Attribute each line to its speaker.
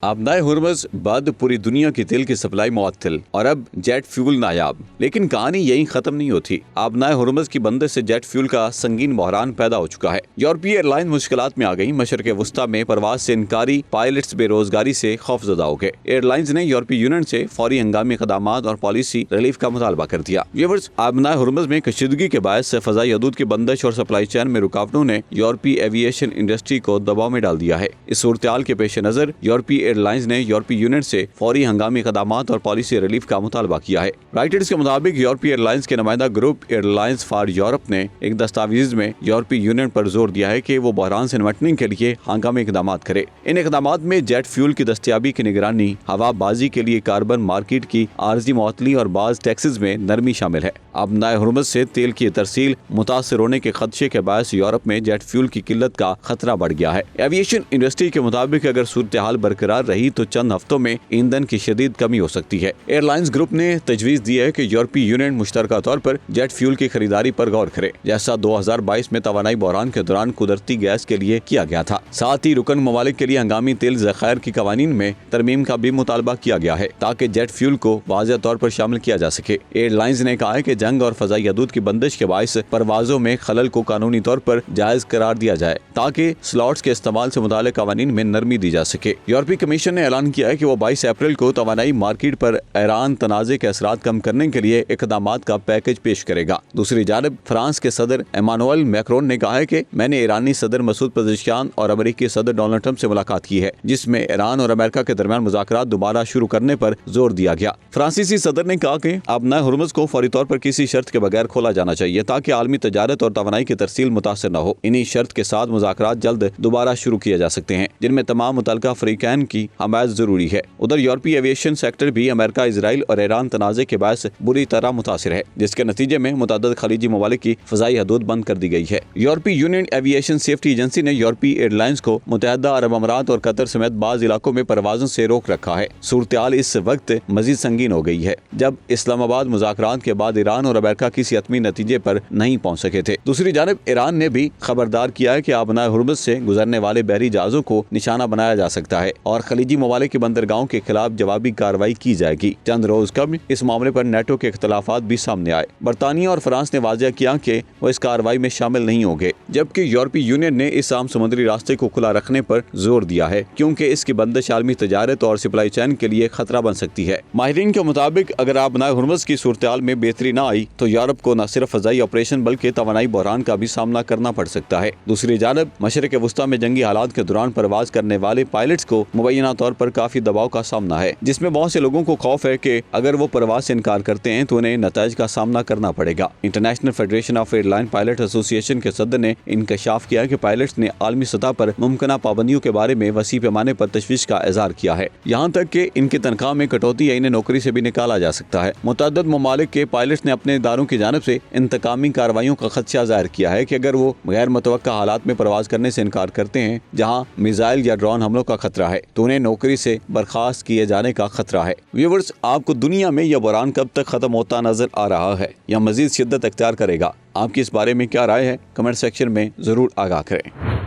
Speaker 1: آبنائے ہرمز بعد پوری دنیا کی تیل کی سپلائی معطل اور اب جیٹ فیول نایاب، لیکن کہانی یہیں ختم نہیں ہوتی۔ آبنائے ہرمز کی بندش سے جیٹ فیول کا سنگین بحران پیدا ہو چکا ہے۔ یورپی ایئر لائن مشکلات میں آ گئی۔ مشرق وسطی میں پرواز سے انکاری پائلٹس بے روزگاری سے خوفزدہ ہو گئے۔ ایئر لائنز نے یورپی یونین سے فوری ہنگامی اقدامات اور پالیسی ریلیف کا مطالبہ کر دیا۔ ویورز، آبنائے ہرمز میں کشیدگی کے باعث فضائی حدود کی بندش اور سپلائی چین میں رکاوٹوں نے یورپی ایوییشن انڈسٹری کو دباؤ میں ڈال دیا ہے۔ اس صورتحال کے پیش نظر یورپی ایئر لائنز نے یورپی یونین سے فوری ہنگامی اقدامات اور پالیسی ریلیف کا مطالبہ کیا ہے۔ رائٹرز کے مطابق یورپی ایئر لائنز کے نمائندہ group airlines for Europe نے ایک دستاویز میں یورپی یونین پر زور دیا ہے کہ وہ بحران سے نمٹنے کے لیے ہنگامی اقدامات کرے۔ ان اقدامات میں جیٹ فیول کی دستیابی کی نگرانی، ہوا بازی کے لیے کاربن مارکیٹ کی عارضی معطلی اور بعض ٹیکسز میں نرمی شامل ہے۔ آبنائے ہرمز سے تیل کی ترسیل متاثر ہونے کے خدشے کے باعث یورپ میں جیٹ فیول کی قلت کا خطرہ بڑھ گیا ہے۔ ایوییشن انڈسٹری کے مطابق اگر صورتحال برقرار رہی تو چند ہفتوں میں ایندھن کی شدید کمی ہو سکتی ہے۔ ایئر لائنز گروپ نے تجویز دی ہے کہ یورپی یونین مشترکہ طور پر جیٹ فیول کی خریداری پر غور کرے، جیسا 2022 میں توانائی بحران کے دوران قدرتی گیس کے لیے کیا گیا تھا۔ ساتھ ہی رکن ممالک کے لیے ہنگامی تیل ذخائر کی قوانین میں ترمیم کا بھی مطالبہ کیا گیا ہے تاکہ جیٹ فیول کو واضح طور پر شامل کیا جا سکے۔ ایئر لائنز نے کہا ہے کہ جنگ اور فضائی حدود کی بندش کے باعث پروازوں میں خلل کو قانونی طور پر جائز قرار دیا جائے تاکہ سلاٹس کے استعمال سے متعلق قوانین میں نرمی دی جا سکے۔ یورپی کمیشن نے اعلان کیا ہے کہ وہ 22 اپریل کو توانائی مارکیٹ پر ایران تنازع کے اثرات کم کرنے کے لیے اقدامات کا پیکج پیش کرے گا۔ دوسری جانب فرانس کے صدر ایمانوئل میکرون نے کہا ہے کہ میں نے ایرانی صدر مسعود پزشکیان اور امریکی صدر ڈونلڈ ٹرمپ سے ملاقات کی ہے، جس میں ایران اور امریکہ کے درمیان مذاکرات دوبارہ شروع کرنے پر زور دیا گیا۔ فرانسیسی صدر نے کہا کہ آبنائے ہرمز کو فوری طور پر کسی شرط کے بغیر کھولا جانا چاہیے تاکہ عالمی تجارت اور توانائی کی ترسیل متاثر نہ ہو۔ انہی شرط کے ساتھ مذاکرات جلد دوبارہ شروع کیے جا سکتے ہیں، جن میں تمام متعلقہ فریقین کی حمایت ضروری ہے۔ ادھر یورپی ایوییشن سیکٹر بھی امریکہ، اسرائیل اور ایران تنازع کے باعث بری طرح متاثر ہے، جس کے نتیجے میں متعدد خلیجی ممالک کی فضائی حدود بند کر دی گئی ہے۔ یورپی یونین ایوییشن سیفٹی ایجنسی نے یورپی ایئر لائنز کو متحدہ عرب امارات اور قطر سمیت بعض علاقوں میں پروازوں سے روک رکھا ہے۔ صورتحال اس وقت مزید سنگین ہو گئی ہے جب اسلام آباد مذاکرات کے بعد ایران اور امریکہ کسی حتمی نتیجے پر نہیں پہنچ سکے تھے۔ دوسری جانب ایران نے بھی خبردار کیا ہے کہ آبنائے ہرمز سے گزرنے والے بحری جہازوں کو نشانہ بنایا جا سکتا ہے اور خلیجی ممالک کی بندرگاہوں کے خلاف جوابی کارروائی کی جائے گی۔ چند روز قبل اس معاملے پر نیٹو کے اختلافات بھی سامنے آئے۔ برطانیہ اور فرانس نے واضح کیا کہ وہ اس کارروائی میں شامل نہیں ہوں گے، جبکہ یورپی یونین نے اس عام سمندری راستے کو کھلا رکھنے پر زور دیا ہے کیونکہ اس کی بندش عالمی تجارت اور سپلائی چین کے لیے خطرہ بن سکتی ہے۔ ماہرین کے مطابق اگر آبنائے ہرمز کی صورتحال میں بہتری نہ آئی تو یورپ کو نہ صرف فضائی آپریشن بلکہ توانائی بحران کا بھی سامنا کرنا پڑ سکتا ہے۔ دوسری جانب مشرق وسطی میں جنگی حالات کے دوران پرواز کرنے والے پائلٹس کو مبینہ طور پر کافی دباؤ کا سامنا ہے، جس میں بہت سے لوگوں کو خوف ہے کہ اگر وہ پرواز سے انکار کرتے ہیں تو انہیں نتائج کا سامنا کرنا پڑے گا۔ International federation of airline pilot association کے صدر نے انکشاف کیا کہ پائلٹس نے عالمی سطح پر ممکنہ پابندیوں کے بارے میں وسیع پیمانے پر تشویش کا اظہار کیا ہے، یہاں تک کہ ان کی تنخواہ میں کٹوتی یا انہیں نوکری سے بھی نکالا جا سکتا ہے۔ متعدد ممالک کے پائلٹس نے اپنے اداروں کی جانب سے انتقامی کارروائیوں کا خدشہ ظاہر کیا ہے کہ اگر وہ غیر متوقع حالات میں پرواز کرنے سے انکار کرتے ہیں جہاں میزائل یا ڈرون حملوں کا خطرہ ہے تو انہیں نوکری سے برخاست کیے جانے کا خطرہ ہے۔ ویورز، آپ کو دنیا میں یہ بحران کب تک ختم ہوتا نظر آ رہا ہے یا مزید شدت اختیار کرے گا؟ آپ کی اس بارے میں کیا رائے ہے؟ کمنٹ سیکشن میں ضرور آگاہ کریں۔